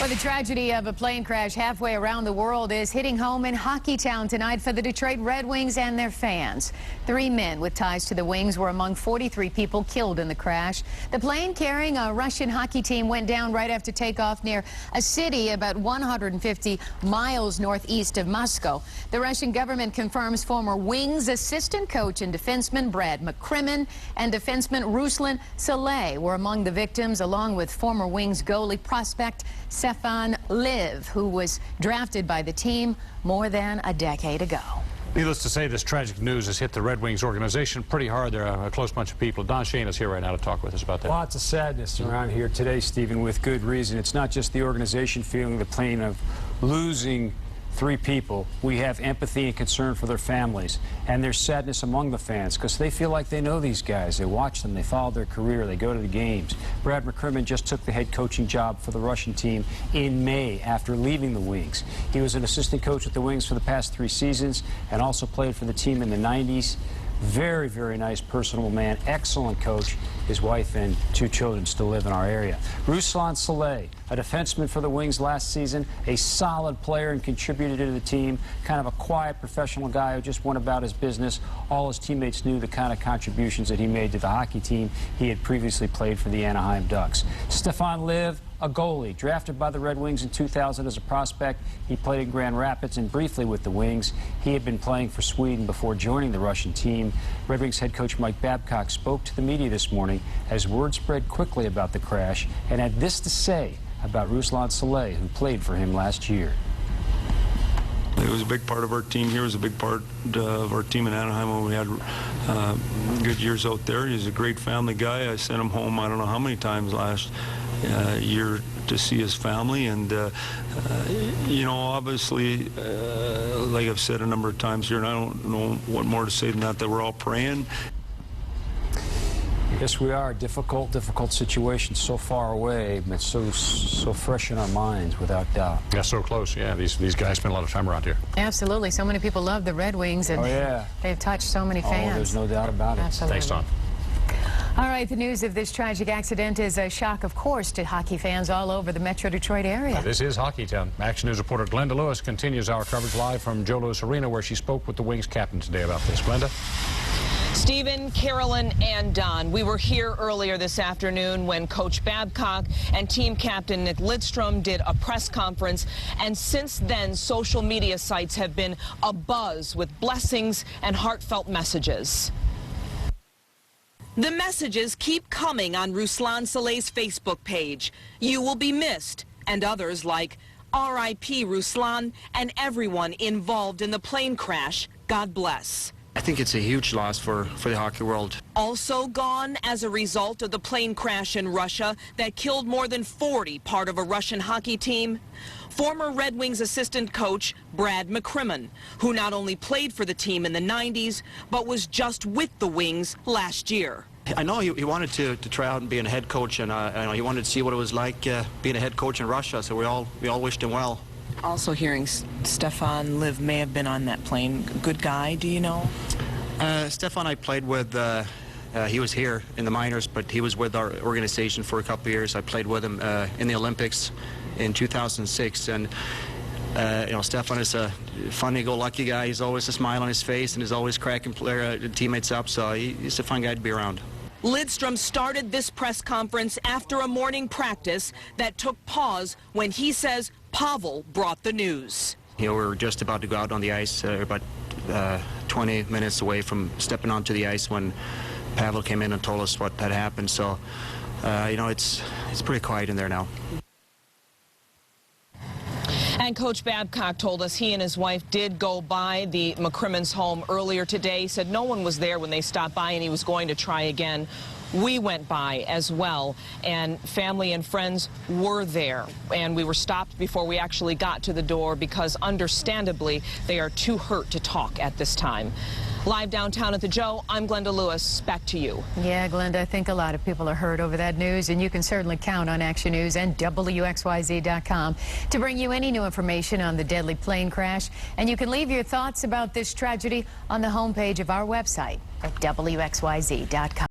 Well, the tragedy of a plane crash halfway around the world is hitting home in Hockeytown tonight for the Detroit Red Wings and their fans. 3 men with ties to the Wings were among 43 people killed in the crash. The plane carrying a Russian hockey team went down right after takeoff near a city about 150 miles northeast of Moscow. The Russian government confirms former Wings assistant coach and defenseman Brad McCrimmon and defenseman Ruslan Salei were among the victims, along with former Wings goalie prospect Stefan Liv, who was drafted by the team more than a decade ago. Needless to say, this tragic news has hit the Red Wings organization pretty hard. They're a close bunch of people. Don Shane is here right now to talk with us about that. Lots of sadness around here today, Stephen, with good reason. It's not just the organization feeling the pain of losing 3 people. We have empathy and concern for their families, and there's sadness among the fans because they feel like they know these guys. They watch them, they follow their career, they go to the games. Brad McCrimmon just took the head coaching job for the Russian team in May after leaving the Wings. He was an assistant coach with the Wings for the past 3 seasons and also played for the team in the 90s. Very, very nice personable man, excellent coach. His wife and 2 children still live in our area. Ruslan Salei, a defenseman for the Wings last season, a solid player and contributed to the team, kind of a quiet professional guy who just went about his business. All his teammates knew the kind of contributions that he made to the hockey team. He had previously played for the Anaheim Ducks. Stefan Liv, a goalie, drafted by the Red Wings in 2000 as a prospect. He played in Grand Rapids and briefly with the Wings. He had been playing for Sweden before joining the Russian team. Red Wings head coach Mike Babcock spoke to the media this morning as word spread quickly about the crash and had this to say about Ruslan Salei, who played for him last year. It was a big part of our team here. It was a big part of our team in Anaheim when we had good years out there. He's a great family guy. I sent him home I don't know how many times last year to see his family, and you know, obviously, like I've said a number of times here, and I don't know what more to say than that we're all praying. Yes, we are. Difficult situation, so far away, but so fresh in our minds, without doubt. Yeah, so close. Yeah, these guys spend a lot of time around here. Absolutely. So many people love the Red Wings, and they've touched so many fans. Oh, there's no doubt about it. Absolutely. Thanks, Don. All right, the news of this tragic accident is a shock, of course, to hockey fans all over the Metro Detroit area. This is Hockeytown. Action News reporter Glenda Lewis continues our coverage live from Joe Louis Arena, where she spoke with the Wings captain today about this. Glenda? Stephen, Carolyn, and Don, we were here earlier this afternoon when Coach Babcock and team captain Nick Lidstrom did a press conference, and since then social media sites have been abuzz with blessings and heartfelt messages. The messages keep coming on Ruslan Salei's Facebook page. "You will be missed," and others like, "R.I.P. Ruslan and everyone involved in the plane crash. God bless." I think it's a huge loss for the hockey world. Also gone as a result of the plane crash in Russia that killed more than 40 part of a Russian hockey team, former Red Wings assistant coach Brad McCrimmon, who not only played for the team in the 90s, but was just with the Wings last year. I know he wanted to try out and be a head coach, and I know he wanted to see what it was like being a head coach in Russia, so we all wished him well. Also hearing Stefan Liv may have been on that plane. Good guy, do you know? Stefan I played with, he was here in the minors, but he was with our organization for a couple of years. I played with him in the Olympics in 2006, and you know, Stefan is a funny-go-lucky guy. He's always a smile on his face, and he's always cracking teammates up, so he's a fun guy to be around. Lidstrom started this press conference after a morning practice that took pause when he says Pavel brought the news. You know, we were just about to go out on the ice, about 20 minutes away from stepping onto the ice when Pavel came in and told us what had happened. So, you know, it's pretty quiet in there now. And Coach Babcock told us he and his wife did go by the McCrimmon's home earlier today. He said no one was there when they stopped by and he was going to try again. We went by as well, and family and friends were there, and we were stopped before we actually got to the door because understandably they are too hurt to talk at this time. Live downtown at the Joe, I'm Glenda Lewis. Back to you. Yeah, Glenda, I think a lot of people are hurt over that news, and you can certainly count on Action News and WXYZ.com to bring you any new information on the deadly plane crash. And you can leave your thoughts about this tragedy on the homepage of our website at WXYZ.com.